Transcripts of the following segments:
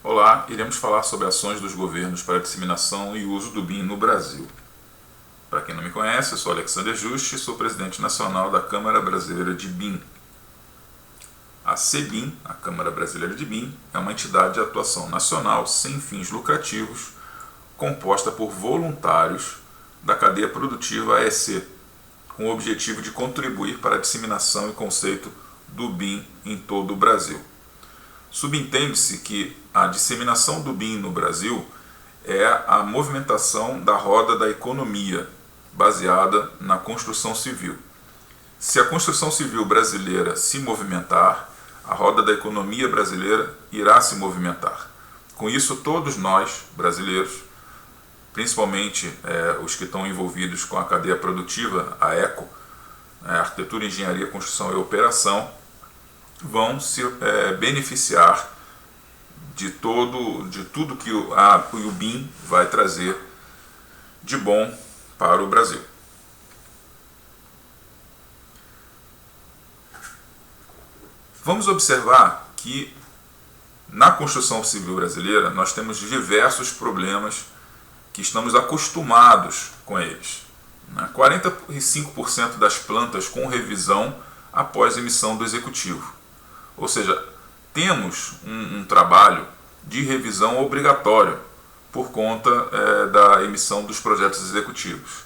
Olá, iremos falar sobre ações dos governos para a disseminação e uso do BIM no Brasil. Para quem não me conhece, eu sou Alexander Juste e sou presidente nacional da Câmara Brasileira de BIM. A CBIM, a Câmara Brasileira de BIM, é uma entidade de atuação nacional sem fins lucrativos, composta por voluntários da cadeia produtiva AEC, com o objetivo de contribuir para a disseminação e conceito do BIM em todo o Brasil. Subentende-se que a disseminação do BIM no Brasil é a movimentação da roda da economia, baseada na construção civil. Se a construção civil brasileira se movimentar, a roda da economia brasileira irá se movimentar. Com isso, todos nós, brasileiros, principalmente os que estão envolvidos com a cadeia produtiva, a ECO, Arquitetura, Engenharia, Construção e Operação, vão se beneficiar de tudo que o BIM vai trazer de bom para o Brasil. Vamos observar que na construção civil brasileira nós temos diversos problemas que estamos acostumados com eles. 45% das plantas com revisão após emissão do executivo. Ou seja, temos um trabalho de revisão obrigatório por conta da emissão dos projetos executivos.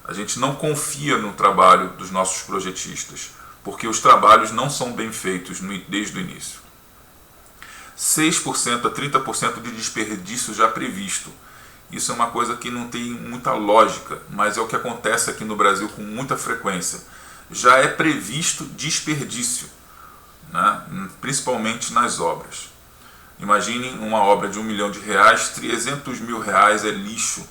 A gente não confia no trabalho dos nossos projetistas, porque os trabalhos não são bem feitos desde o início. 6% a 30% de desperdício já previsto. Isso é uma coisa que não tem muita lógica, mas é o que acontece aqui no Brasil com muita frequência. Já é previsto desperdício, principalmente nas obras. Imaginem uma obra de R$1 milhão, R$300 mil é lixo.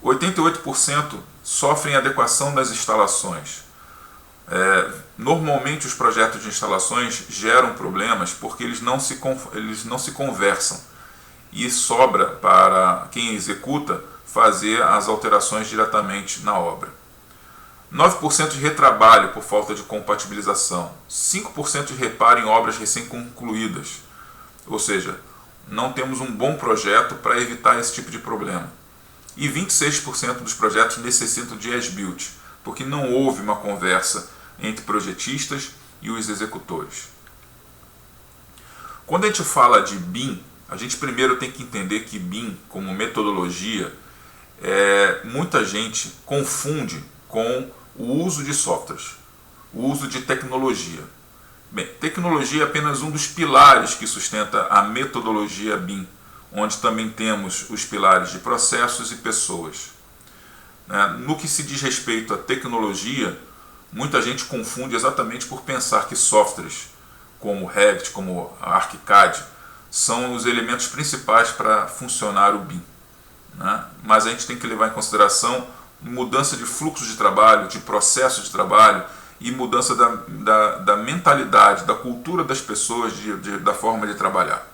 88% sofrem adequação das instalações. Normalmente os projetos de instalações geram problemas porque eles não se conversam e sobra para quem executa fazer as alterações diretamente na obra. 9% de retrabalho por falta de compatibilização, 5% de reparo em obras recém-concluídas, ou seja, não temos um bom projeto para evitar esse tipo de problema. E 26% dos projetos necessitam de as-built, porque não houve uma conversa entre projetistas e os executores. Quando a gente fala de BIM, a gente primeiro tem que entender que BIM, como metodologia, muita gente confunde com o uso de softwares, o uso de tecnologia. Bem, tecnologia é apenas um dos pilares que sustenta a metodologia BIM, onde também temos os pilares de processos e pessoas. No que se diz respeito à tecnologia, muita gente confunde exatamente por pensar que softwares como o Revit, como a ArchiCAD, são os elementos principais para funcionar o BIM. Mas a gente tem que levar em consideração mudança de fluxo de trabalho, de processo de trabalho e mudança da mentalidade, da cultura das pessoas, da forma de trabalhar.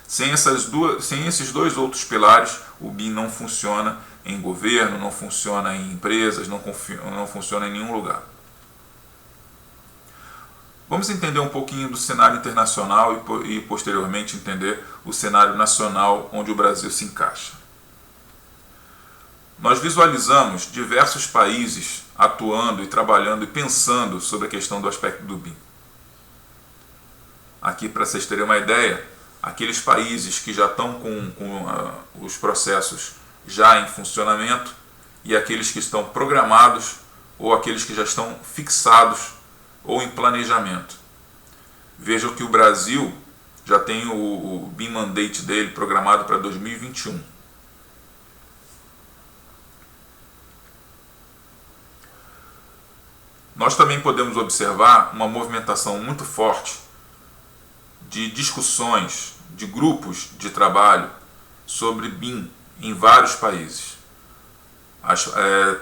Sem esses dois outros pilares, o BIM não funciona em governo, não funciona em empresas, não funciona em nenhum lugar. Vamos entender um pouquinho do cenário internacional e posteriormente entender o cenário nacional onde o Brasil se encaixa. Nós visualizamos diversos países atuando e trabalhando e pensando sobre a questão do aspecto do BIM. Aqui, para vocês terem uma ideia, aqueles países que já estão com os processos já em funcionamento e aqueles que estão programados ou aqueles que já estão fixados ou em planejamento. Vejam que o Brasil já tem o BIM Mandate dele programado para 2021. Nós também podemos observar uma movimentação muito forte de discussões, de grupos de trabalho sobre BIM em vários países.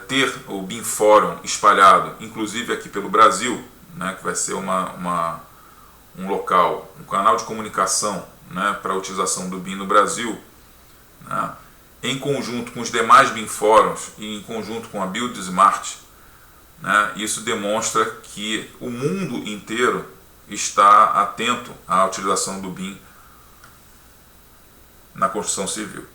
Ter o BIM Fórum espalhado, inclusive aqui pelo Brasil, que vai ser um local, um canal de comunicação para a utilização do BIM no Brasil, em conjunto com os demais BIM Fóruns e em conjunto com a Build Smart, isso demonstra que o mundo inteiro está atento à utilização do BIM na construção civil.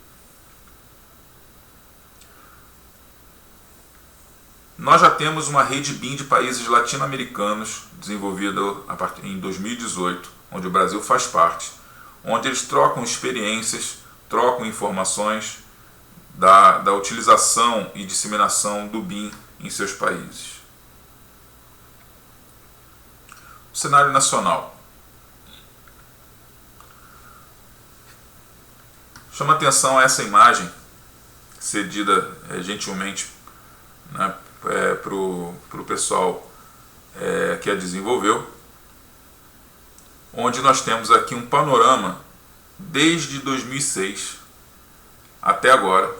Nós já temos uma rede BIM de países latino-americanos desenvolvida em 2018, onde o Brasil faz parte, onde eles trocam experiências, trocam informações da utilização e disseminação do BIM em seus países. O cenário nacional. Chama atenção essa imagem, cedida gentilmente, né, para o pessoal que a desenvolveu, onde nós temos aqui um panorama desde 2006 até agora,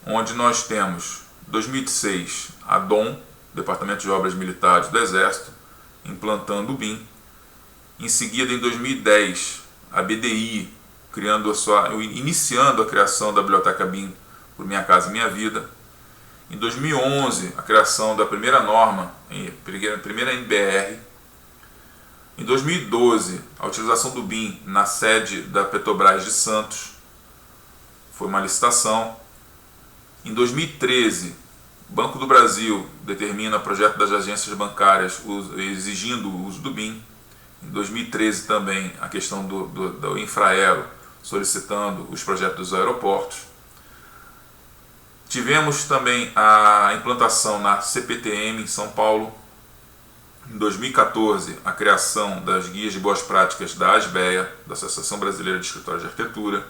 onde nós temos 2006 a DOM, Departamento de Obras Militares do Exército, implantando o BIM. Em seguida, em 2010, a BDI iniciando a criação da biblioteca BIM por Minha Casa Minha Vida. Em 2011, a criação da primeira norma, primeira NBR. Em 2012, a utilização do BIM na sede da Petrobras de Santos. Foi uma licitação. Em 2013, o Banco do Brasil determina o projeto das agências bancárias exigindo o uso do BIM. Em 2013 também a questão do Infraero solicitando os projetos dos aeroportos. Tivemos também a implantação na CPTM em São Paulo. Em 2014, a criação das guias de boas práticas da ASBEA, da Associação Brasileira de Escritórios de Arquitetura.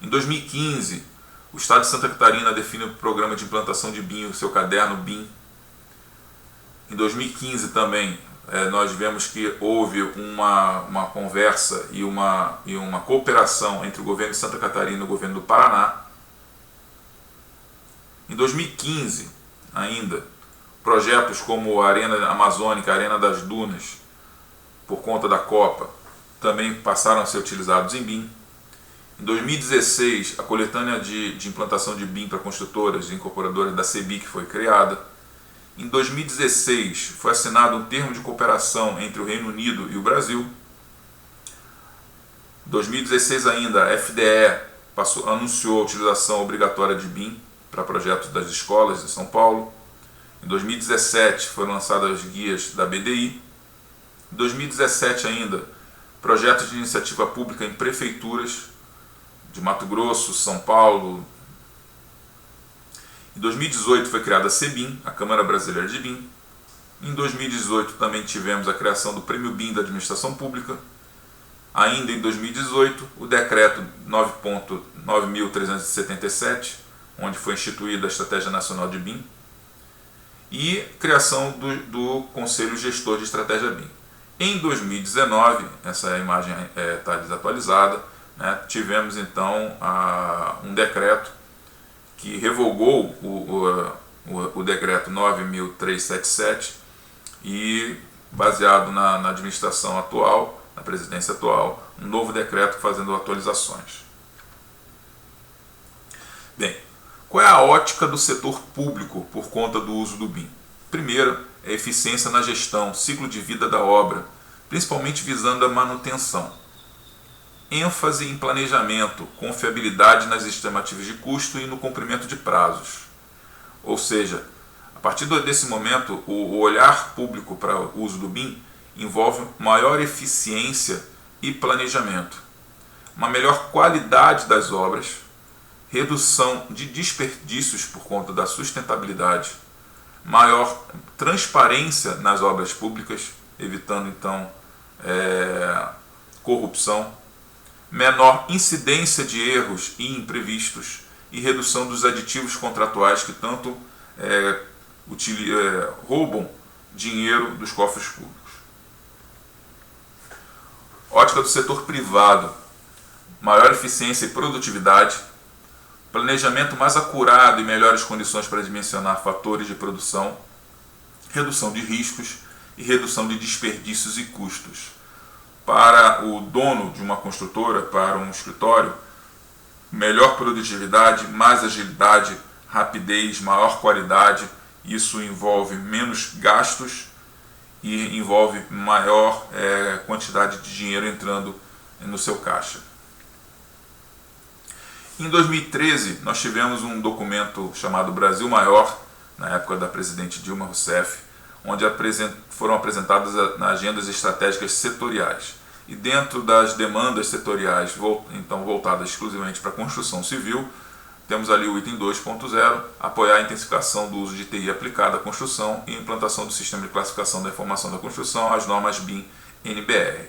Em 2015, o Estado de Santa Catarina define o programa de implantação de BIM, o seu caderno BIM. Em 2015 também, nós vemos que houve uma conversa e uma cooperação entre o governo de Santa Catarina e o governo do Paraná. Em 2015, ainda, projetos como a Arena Amazônica, a Arena das Dunas, por conta da Copa, também passaram a ser utilizados em BIM. Em 2016, a coletânea de implantação de BIM para construtoras e incorporadoras da CEBIC foi criada. Em 2016, foi assinado um termo de cooperação entre o Reino Unido e o Brasil. Em 2016 ainda, a FDE anunciou a utilização obrigatória de BIM para projetos das escolas de São Paulo. Em 2017 foram lançadas as guias da BDI. Em 2017 ainda, projetos de iniciativa pública em prefeituras de Mato Grosso, São Paulo. Em 2018 foi criada a CEBIM, a Câmara Brasileira de BIM. Em 2018 também tivemos a criação do Prêmio BIM da Administração Pública. Ainda em 2018, o Decreto 9.377, onde foi instituída a Estratégia Nacional de BIM, e criação do Conselho Gestor de Estratégia BIM. Em 2019, essa imagem está desatualizada, né, tivemos então um decreto que revogou o Decreto 9.377 e, baseado na administração atual, na presidência atual, um novo decreto fazendo atualizações. Bem, qual é a ótica do setor público por conta do uso do BIM? Primeiro, é a eficiência na gestão, ciclo de vida da obra, principalmente visando a manutenção. ênfase em planejamento, confiabilidade nas estimativas de custo e no cumprimento de prazos. Ou seja, a partir desse momento, o olhar público para o uso do BIM envolve maior eficiência e planejamento, uma melhor qualidade das obras, redução de desperdícios por conta da sustentabilidade, maior transparência nas obras públicas, evitando então corrupção, menor incidência de erros e imprevistos e redução dos aditivos contratuais que tanto roubam dinheiro dos cofres públicos. Ótica do setor privado, maior eficiência e produtividade, planejamento mais acurado e melhores condições para dimensionar fatores de produção, redução de riscos e redução de desperdícios e custos. Para o dono de uma construtora, para um escritório, melhor produtividade, mais agilidade, rapidez, maior qualidade. Isso envolve menos gastos e envolve maior quantidade de dinheiro entrando no seu caixa. Em 2013, nós tivemos um documento chamado Brasil Maior, na época da presidente Dilma Rousseff, onde foram apresentadas agendas estratégicas setoriais. E dentro das demandas setoriais, então voltadas exclusivamente para a construção civil, temos ali o item 2.0, apoiar a intensificação do uso de TI aplicada à construção e implantação do sistema de classificação da informação da construção, as normas BIM-NBR.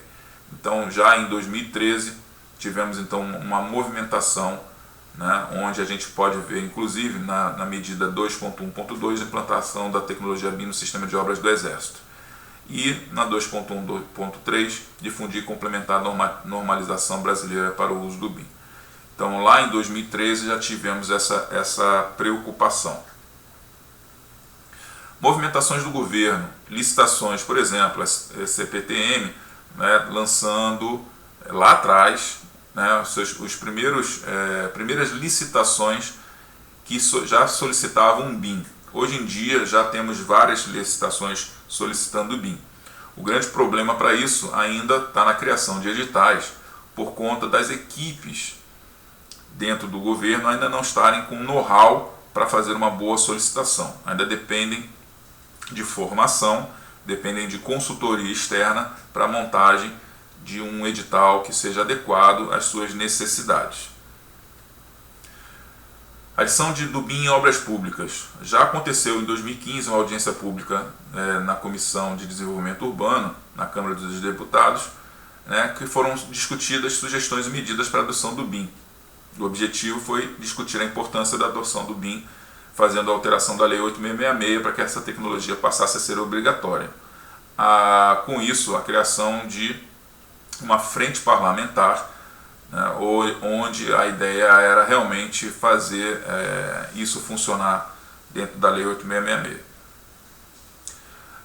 Então, já em 2013, tivemos então uma movimentação, né, onde a gente pode ver, inclusive, na medida 2.1.2, implantação da tecnologia BIM no sistema de obras do Exército. E na 2.1.3, difundir e complementar a normalização brasileira para o uso do BIM. Então, lá em 2013, já tivemos essa preocupação. Movimentações do governo, licitações, por exemplo, a CPTM, né, lançando lá atrás, né, primeiras licitações que já solicitavam um BIM. Hoje em dia já temos várias licitações solicitando BIM. O grande problema para isso ainda está na criação de editais, por conta das equipes dentro do governo ainda não estarem com know-how para fazer uma boa solicitação. Ainda dependem de formação, dependem de consultoria externa para a montagem de um edital que seja adequado às suas necessidades. Adição do BIM em obras públicas. Já aconteceu em 2015 uma audiência pública na Comissão de Desenvolvimento Urbano, na Câmara dos Deputados, né, que foram discutidas sugestões e medidas para a adoção do BIM. O objetivo foi discutir a importância da adoção do BIM, fazendo a alteração da Lei 8666 para que essa tecnologia passasse a ser obrigatória. Com isso, a criação de uma frente parlamentar, né, onde a ideia era realmente fazer isso funcionar dentro da Lei 8666.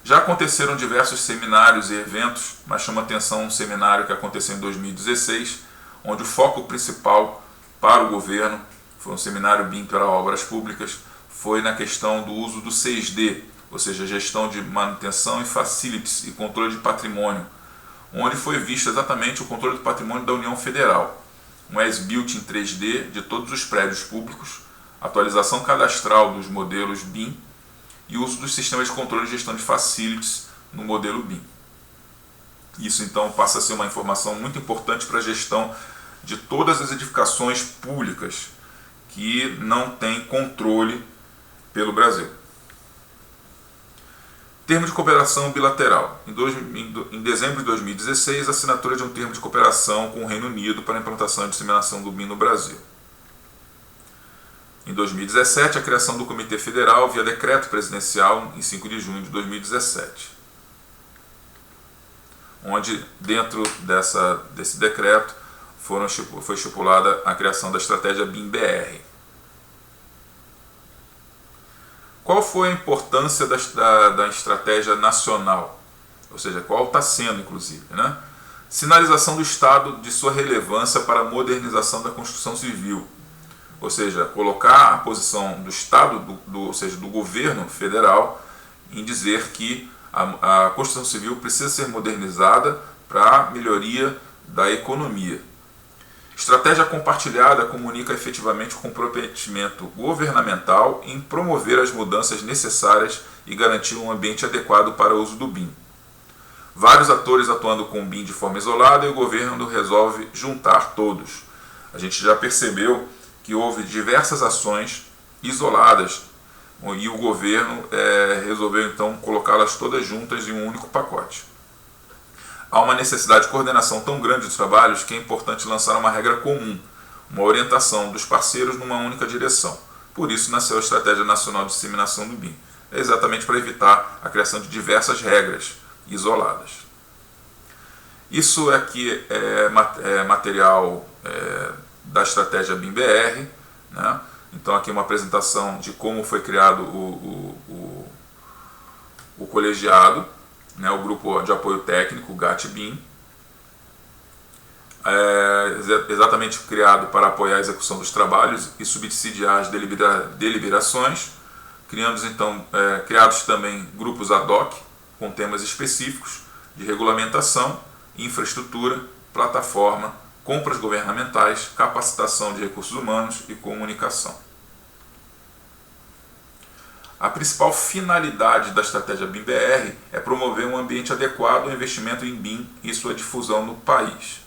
Já aconteceram diversos seminários e eventos, mas chama atenção um seminário que aconteceu em 2016, onde o foco principal para o governo, foi um seminário BIM para obras públicas, foi na questão do uso do 6D, ou seja, gestão de manutenção e facilities e controle de patrimônio, onde foi visto exatamente o controle do patrimônio da União Federal, um as-built em 3D de todos os prédios públicos, atualização cadastral dos modelos BIM e uso dos sistemas de controle e gestão de facilities no modelo BIM. Isso então passa a ser uma informação muito importante para a gestão de todas as edificações públicas que não têm controle pelo Brasil. Termo de cooperação bilateral. Em dezembro de 2016, assinatura de um termo de cooperação com o Reino Unido para a implantação e disseminação do BIM no Brasil. Em 2017, a criação do Comitê Federal via decreto presidencial em 5 de junho de 2017. Onde, dentro desse decreto, foi estipulada a criação da estratégia BIM-BR. Qual foi a importância da estratégia nacional? Ou seja, qual está sendo, inclusive, né? Sinalização do Estado de sua relevância para a modernização da construção civil. Ou seja, colocar a posição do Estado, ou seja, do governo federal, em dizer que a construção civil precisa ser modernizada para a melhoria da economia. Estratégia compartilhada comunica efetivamente o comprometimento governamental em promover as mudanças necessárias e garantir um ambiente adequado para o uso do BIM. Vários atores atuando com o BIM de forma isolada e o governo resolve juntar todos. A gente já percebeu que houve diversas ações isoladas e o governo resolveu então colocá-las todas juntas em um único pacote. Há uma necessidade de coordenação tão grande dos trabalhos que é importante lançar uma regra comum, uma orientação dos parceiros numa única direção. Por isso nasceu a Estratégia Nacional de Disseminação do BIM. É exatamente para evitar a criação de diversas regras isoladas. Isso aqui é material da Estratégia BIM-BR, né? Então aqui uma apresentação de como foi criado o colegiado, né, o grupo de apoio técnico, o GAT-BIM, exatamente criado para apoiar a execução dos trabalhos e subsidiar as deliberações, criados também grupos ad hoc, com temas específicos de regulamentação, infraestrutura, plataforma compras governamentais, capacitação de recursos humanos e comunicação. A principal finalidade da estratégia BIM-BR é promover um ambiente adequado ao investimento em BIM e sua difusão no país.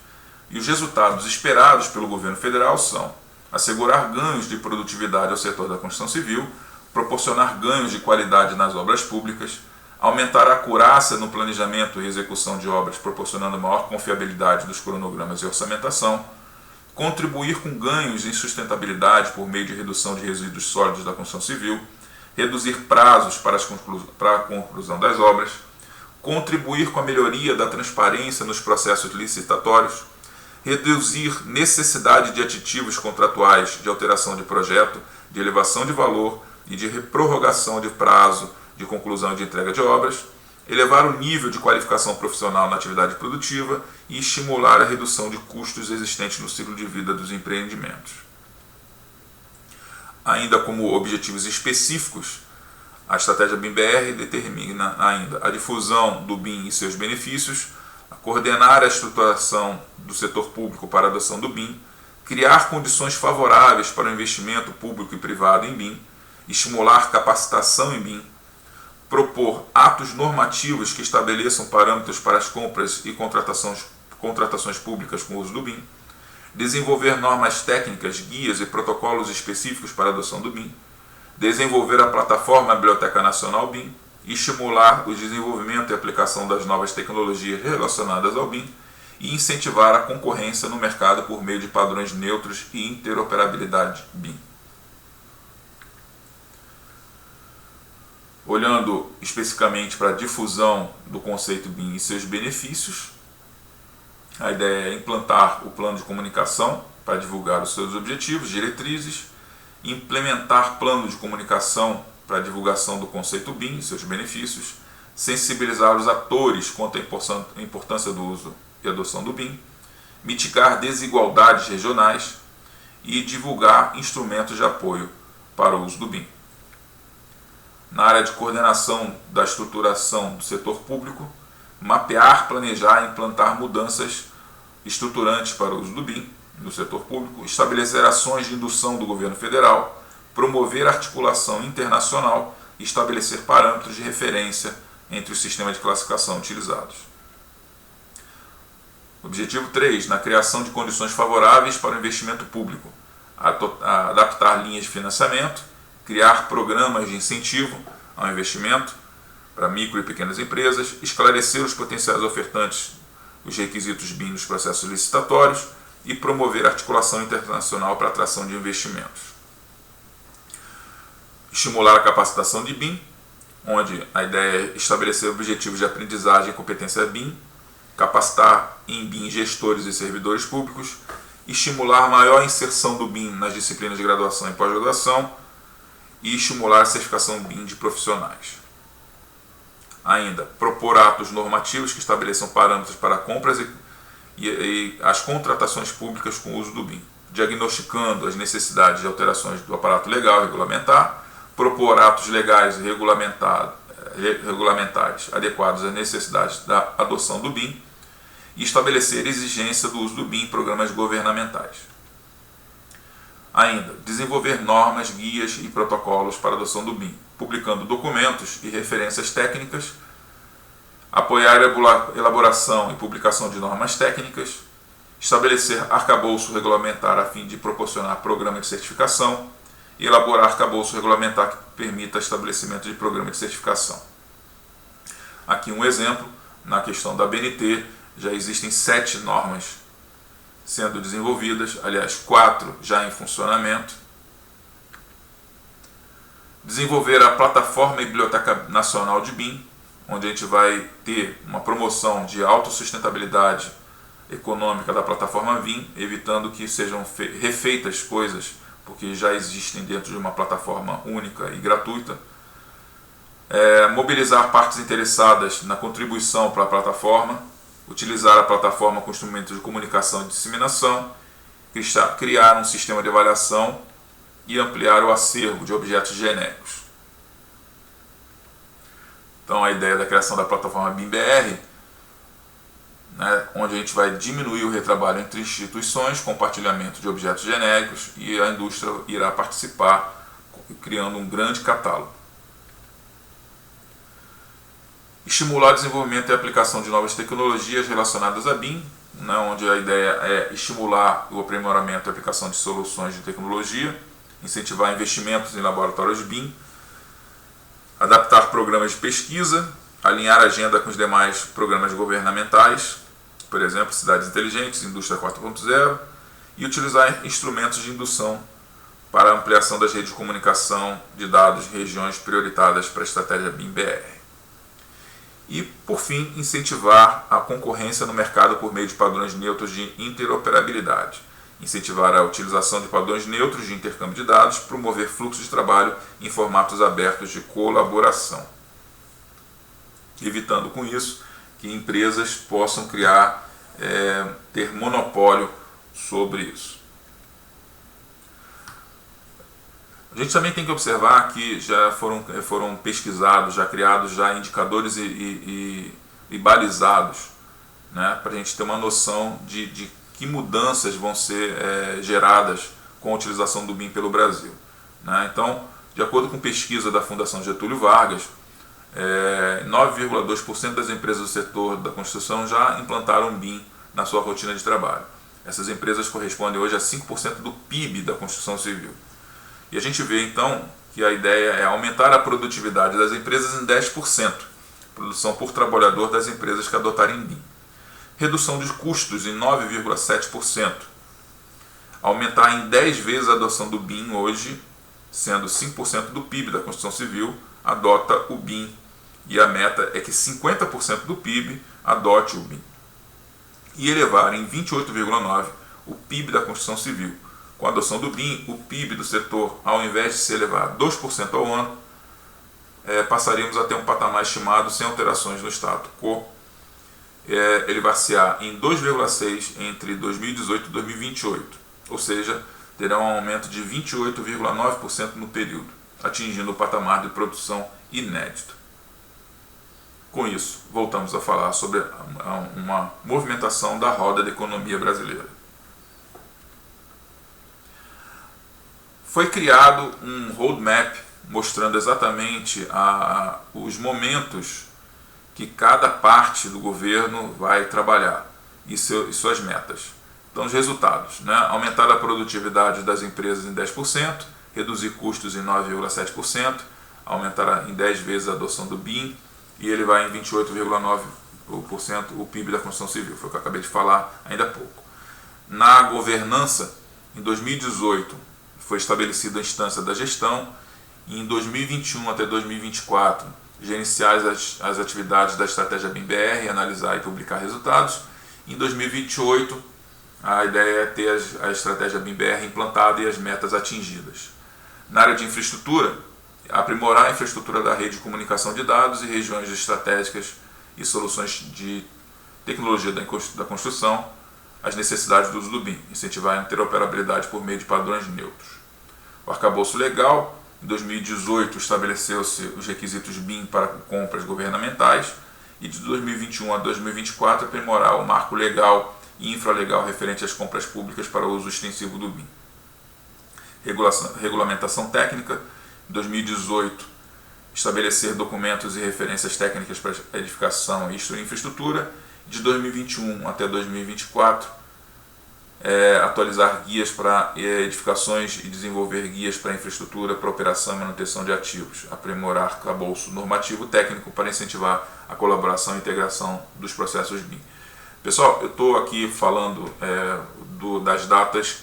E os resultados esperados pelo governo federal são assegurar ganhos de produtividade ao setor da construção civil, proporcionar ganhos de qualidade nas obras públicas, aumentar a acurácia no planejamento e execução de obras, proporcionando maior confiabilidade dos cronogramas e orçamentação, contribuir com ganhos em sustentabilidade por meio de redução de resíduos sólidos da construção civil, reduzir prazos para a conclusão das obras, contribuir com a melhoria da transparência nos processos licitatórios, reduzir necessidade de aditivos contratuais de alteração de projeto, de elevação de valor e de prorrogação de prazo de conclusão e de entrega de obras, elevar o nível de qualificação profissional na atividade produtiva e estimular a redução de custos existentes no ciclo de vida dos empreendimentos. Ainda como objetivos específicos, a estratégia BIM-BR determina ainda a difusão do BIM e seus benefícios, a coordenar a estruturação do setor público para a adoção do BIM, criar condições favoráveis para o investimento público e privado em BIM, estimular capacitação em BIM, propor atos normativos que estabeleçam parâmetros para as compras e contratações públicas com o uso do BIM, desenvolver normas técnicas, guias e protocolos específicos para a adoção do BIM, desenvolver a plataforma Biblioteca Nacional BIM e estimular o desenvolvimento e aplicação das novas tecnologias relacionadas ao BIM e incentivar a concorrência no mercado por meio de padrões neutros e interoperabilidade BIM. Olhando especificamente para a difusão do conceito BIM e seus benefícios, a ideia é implantar o plano de comunicação para divulgar os seus objetivos, diretrizes, implementar plano de comunicação para a divulgação do conceito BIM e seus benefícios, sensibilizar os atores quanto à importância do uso e adoção do BIM, mitigar desigualdades regionais e divulgar instrumentos de apoio para o uso do BIM. Na área de coordenação da estruturação do setor público, mapear, planejar e implantar mudanças estruturantes para o uso do BIM no setor público, estabelecer ações de indução do governo federal, promover articulação internacional e estabelecer parâmetros de referência entre os sistemas de classificação utilizados. Objetivo 3. Na criação de condições favoráveis para o investimento público, adaptar linhas de financiamento, criar programas de incentivo ao investimento para micro e pequenas empresas, esclarecer os potenciais ofertantes os requisitos BIM nos processos licitatórios e promover articulação internacional para a atração de investimentos. Estimular a capacitação de BIM, onde a ideia é estabelecer objetivos de aprendizagem e competência BIM, capacitar em BIM gestores e servidores públicos, estimular maior inserção do BIM nas disciplinas de graduação e pós-graduação e estimular a certificação BIM de profissionais. Ainda, propor atos normativos que estabeleçam parâmetros para compras e as contratações públicas com o uso do BIM, diagnosticando as necessidades de alterações do aparato legal e regulamentar, propor atos legais e regulamentares adequados às necessidades da adoção do BIM e estabelecer exigência do uso do BIM em programas governamentais. Ainda, desenvolver normas, guias e protocolos para a adoção do BIM, publicando documentos e referências técnicas, apoiar a elaboração e publicação de normas técnicas, estabelecer arcabouço regulamentar a fim de proporcionar programa de certificação e elaborar arcabouço regulamentar que permita estabelecimento de programa de certificação. Aqui um exemplo, na questão da BNT, já existem 7 normas sendo desenvolvidas, aliás 4 já em funcionamento. Desenvolver a plataforma e Biblioteca Nacional de BIM, onde a gente vai ter uma promoção de autossustentabilidade econômica da plataforma BIM, evitando que sejam refeitas coisas, porque já existem dentro de uma plataforma única e gratuita. Mobilizar partes interessadas na contribuição para a plataforma, utilizar a plataforma com instrumentos de comunicação e disseminação, criar um sistema de avaliação e ampliar o acervo de objetos genéricos. Então a ideia da criação da plataforma BIM-BR né, onde a gente vai diminuir o retrabalho entre instituições, compartilhamento de objetos genéricos, e a indústria irá participar, criando um grande catálogo. Estimular o desenvolvimento e aplicação de novas tecnologias relacionadas à BIM, né, onde a ideia é estimular o aprimoramento e aplicação de soluções de tecnologia, incentivar investimentos em laboratórios BIM, adaptar programas de pesquisa, alinhar a agenda com os demais programas governamentais, por exemplo, cidades inteligentes, indústria 4.0, e utilizar instrumentos de indução para a ampliação das redes de comunicação de dados em regiões prioritárias para a estratégia BIM-BR. E, por fim, incentivar a concorrência no mercado por meio de padrões neutros de interoperabilidade. Incentivar a utilização de padrões neutros de intercâmbio de dados, promover fluxo de trabalho em formatos abertos de colaboração. Evitando com isso que empresas possam ter monopólio sobre isso. A gente também tem que observar que já foram pesquisados, já criados já indicadores e balizados, né, para a gente ter uma noção de que mudanças vão ser geradas com a utilização do BIM pelo Brasil. Né? Então, de acordo com pesquisa da Fundação Getúlio Vargas, 9,2% das empresas do setor da construção já implantaram BIM na sua rotina de trabalho. Essas empresas correspondem hoje a 5% do PIB da construção civil. E a gente vê então que a ideia é aumentar a produtividade das empresas em 10%, produção por trabalhador das empresas que adotarem BIM. Redução de custos em 9,7%, aumentar em 10 vezes a adoção do BIM hoje, sendo 5% do PIB da construção civil adota o BIM, e a meta é que 50% do PIB adote o BIM. E elevar em 28,9% o PIB da construção civil. Com a adoção do BIM, o PIB do setor, ao invés de se elevar a 2% ao ano, passaríamos a ter um patamar estimado sem alterações no status quo. Ele vai-se-á em 2,6% entre 2018 e 2028, ou seja, terá um aumento de 28,9% no período, atingindo o patamar de produção inédito. Com isso, voltamos a falar sobre uma movimentação da roda da economia brasileira. Foi criado um roadmap mostrando exatamente os momentos que cada parte do governo vai trabalhar e suas metas. Então, os resultados, né? Aumentar a produtividade das empresas em 10%, reduzir custos em 9,7%, aumentar em 10 vezes a adoção do BIM, e ele vai em 28,9% o PIB da construção civil, foi o que eu acabei de falar ainda há pouco. Na governança, em 2018, foi estabelecida a instância da gestão, e em 2021 até 2024, gerenciar as atividades da estratégia BIM-BR, analisar e publicar resultados. Em 2028, a ideia é ter a estratégia BIM-BR implantada e as metas atingidas. Na área de infraestrutura, aprimorar a infraestrutura da rede de comunicação de dados e regiões estratégicas e soluções de tecnologia da construção, as necessidades do uso do BIM, incentivar a interoperabilidade por meio de padrões neutros. O arcabouço legal, em 2018, estabeleceu-se os requisitos BIM para compras governamentais, e de 2021 a 2024 aprimorar o marco legal e infralegal referente às compras públicas para o uso extensivo do BIM. Regulamentação técnica, em 2018, estabelecer documentos e referências técnicas para edificação e infraestrutura. De 2021 até 2024, atualizar guias para edificações e desenvolver guias para infraestrutura, para operação e manutenção de ativos. Aprimorar arcabouço normativo técnico para incentivar a colaboração e integração dos processos BIM. Pessoal, eu estou aqui falando das datas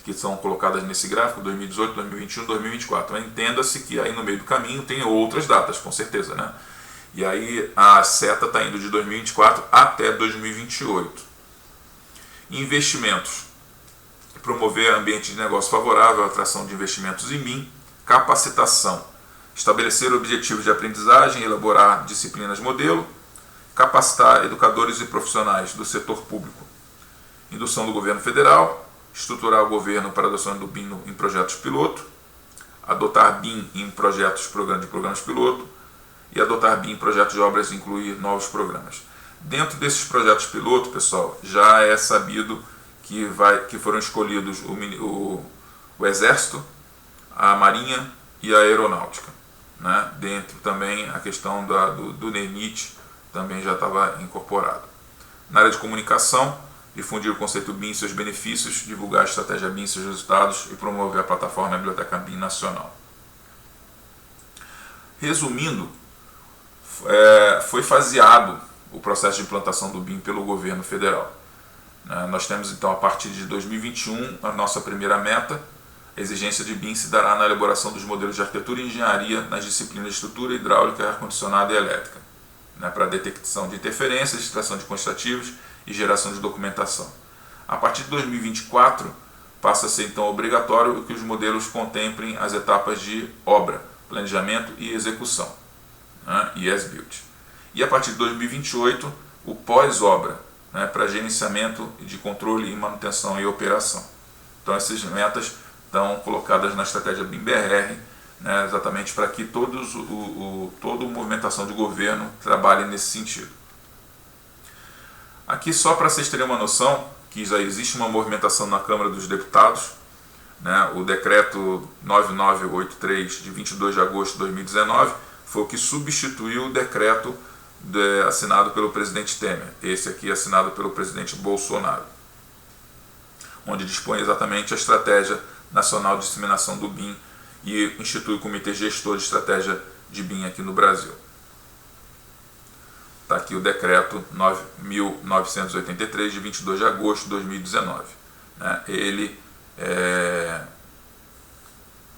que são colocadas nesse gráfico, 2018, 2021, 2024. Mas entenda-se que aí no meio do caminho tem outras datas, com certeza, né? E aí a seta está indo de 2024 até 2028. Investimentos. Promover ambiente de negócio favorável à atração de investimentos em BIM. Capacitação. Estabelecer objetivos de aprendizagem, elaborar disciplinas modelo. Capacitar educadores e profissionais do setor público. Indução do governo federal. Estruturar o governo para a adoção do BIM em projetos piloto. Adotar BIM em programas piloto. E adotar BIM em projetos de obras e incluir novos programas. Dentro desses projetos piloto, pessoal, já é sabido que foram escolhidos o Exército, a Marinha e a Aeronáutica. Né? Dentro também a questão do NENIT também já estava incorporado. Na área de comunicação, difundir o conceito BIM e seus benefícios, divulgar a estratégia BIM e seus resultados e promover a plataforma e a Biblioteca BIM Nacional. Resumindo, foi faseado o processo de implantação do BIM pelo governo federal. Nós temos então, a partir de 2021, a nossa primeira meta. A exigência de BIM se dará na elaboração dos modelos de arquitetura e engenharia nas disciplinas de estrutura, hidráulica, ar-condicionado e elétrica, para detecção de interferências, extração de quantitativos e geração de documentação. A partir de 2024, passa a ser então obrigatório que os modelos contemplem as etapas de obra, planejamento e execução, e as-built. E a partir de 2028, o pós-obra, para gerenciamento de controle e manutenção e operação. Então essas metas estão colocadas na estratégia BIM-BR, exatamente para que toda movimentação de governo trabalhe nesse sentido. Aqui só para vocês terem uma noção que já existe uma movimentação na Câmara dos Deputados, o decreto 9983 de 22 de agosto de 2019 foi o que substituiu o decreto assinado pelo presidente Temer, esse aqui assinado pelo presidente Bolsonaro, onde dispõe exatamente a Estratégia Nacional de Disseminação do BIM e institui o Comitê Gestor de Estratégia de BIM aqui no Brasil. Está aqui o decreto 9.983 de 22 de agosto de 2019. Ele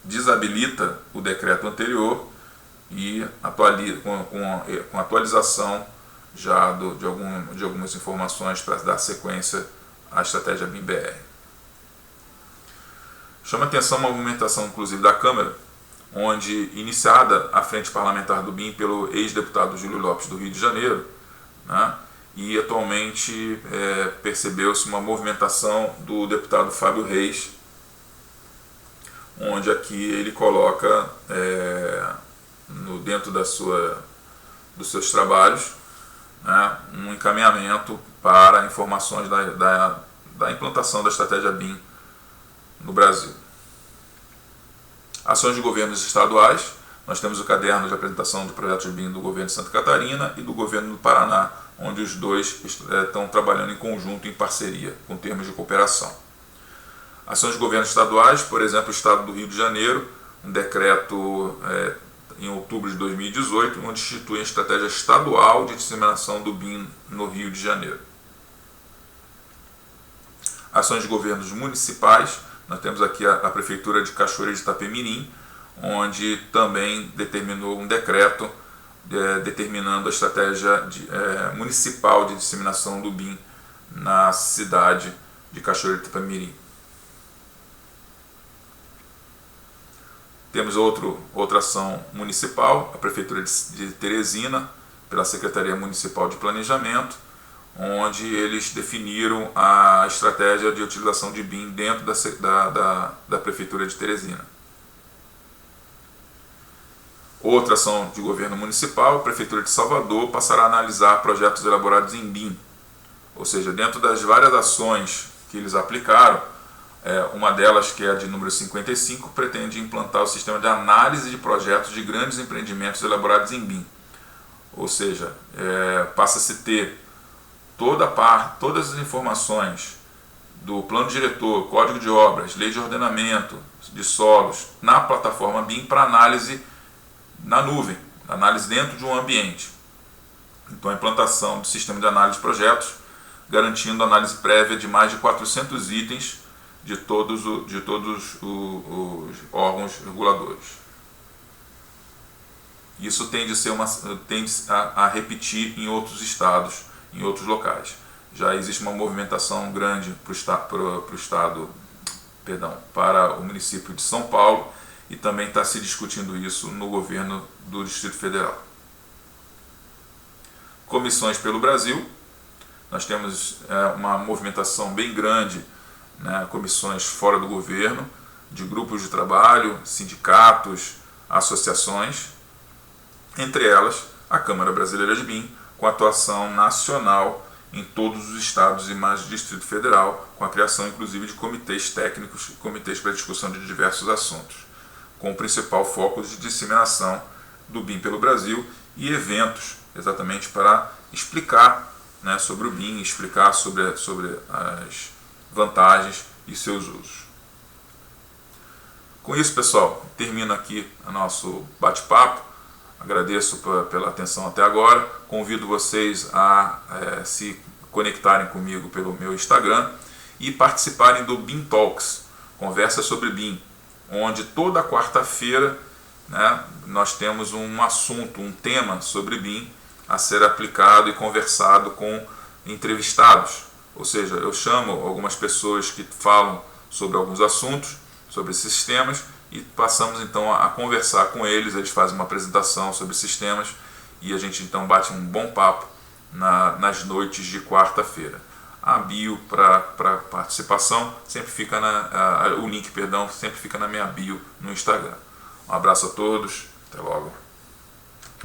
desabilita o decreto anterior e com atualização já de algumas informações para dar sequência à estratégia BIM-BR. Chama atenção uma movimentação, inclusive, da Câmara, onde, iniciada a frente parlamentar do BIM pelo ex-deputado Júlio Lopes do Rio de Janeiro, e atualmente percebeu-se uma movimentação do deputado Fábio Reis, onde aqui ele coloca dentro dos seus trabalhos um encaminhamento para informações da implantação da estratégia BIM no Brasil. Ações de governos estaduais. Nós temos o caderno de apresentação de projetos de BIM do governo de Santa Catarina e do governo do Paraná, onde os dois estão trabalhando em conjunto, em parceria, com termos de cooperação. Ações de governos estaduais, por exemplo, o Estado do Rio de Janeiro, um decreto em outubro de 2018, onde institui a estratégia estadual de disseminação do BIM no Rio de Janeiro. Ações de governos municipais. Nós temos aqui a Prefeitura de Cachoeira de Itapemirim, onde também determinou um decreto determinando a estratégia municipal de disseminação do BIM na cidade de Cachoeira de Itapemirim. Temos outra ação municipal, a Prefeitura de Teresina, pela Secretaria Municipal de Planejamento, onde eles definiram a estratégia de utilização de BIM dentro da Prefeitura de Teresina. Outra ação de governo municipal, a Prefeitura de Salvador passará a analisar projetos elaborados em BIM. Ou seja, dentro das várias ações que eles aplicaram, uma delas, que é a de número 55, pretende implantar o sistema de análise de projetos de grandes empreendimentos elaborados em BIM. Ou seja, passa-se a ter todas as informações do plano diretor, código de obras, lei de ordenamento de solos na plataforma BIM para análise na nuvem, análise dentro de um ambiente. Então a implantação do sistema de análise de projetos, garantindo análise prévia de mais de 400 itens de todos os órgãos reguladores. Isso tende a repetir em outros estados, em outros locais. Já existe uma movimentação grande para o município de São Paulo, e também está se discutindo isso no governo do Distrito Federal. Comissões pelo Brasil. Nós temos uma movimentação bem grande, comissões fora do governo, de grupos de trabalho, sindicatos, associações, entre elas a Câmara Brasileira de BIM, com atuação nacional em todos os estados e mais Distrito Federal, com a criação inclusive de comitês técnicos e comitês para discussão de diversos assuntos, com o principal foco de disseminação do BIM pelo Brasil e eventos exatamente para explicar, né, sobre o BIM, explicar sobre as vantagens e seus usos. Com isso, pessoal, termino aqui o nosso bate-papo. Agradeço pela atenção até agora. Convido vocês a se conectarem comigo pelo meu Instagram e participarem do BIM Talks, conversa sobre BIM, onde toda quarta-feira, né, nós temos um assunto, um tema sobre BIM a ser aplicado e conversado com entrevistados. Ou seja, eu chamo algumas pessoas que falam sobre alguns assuntos, sobre esses temas, e passamos então a conversar com eles. Eles fazem uma apresentação sobre esses temas e a gente então bate um bom papo nas noites de quarta-feira. A bio para participação sempre fica o link, perdão, sempre fica na minha bio no Instagram. Um abraço a todos, até logo.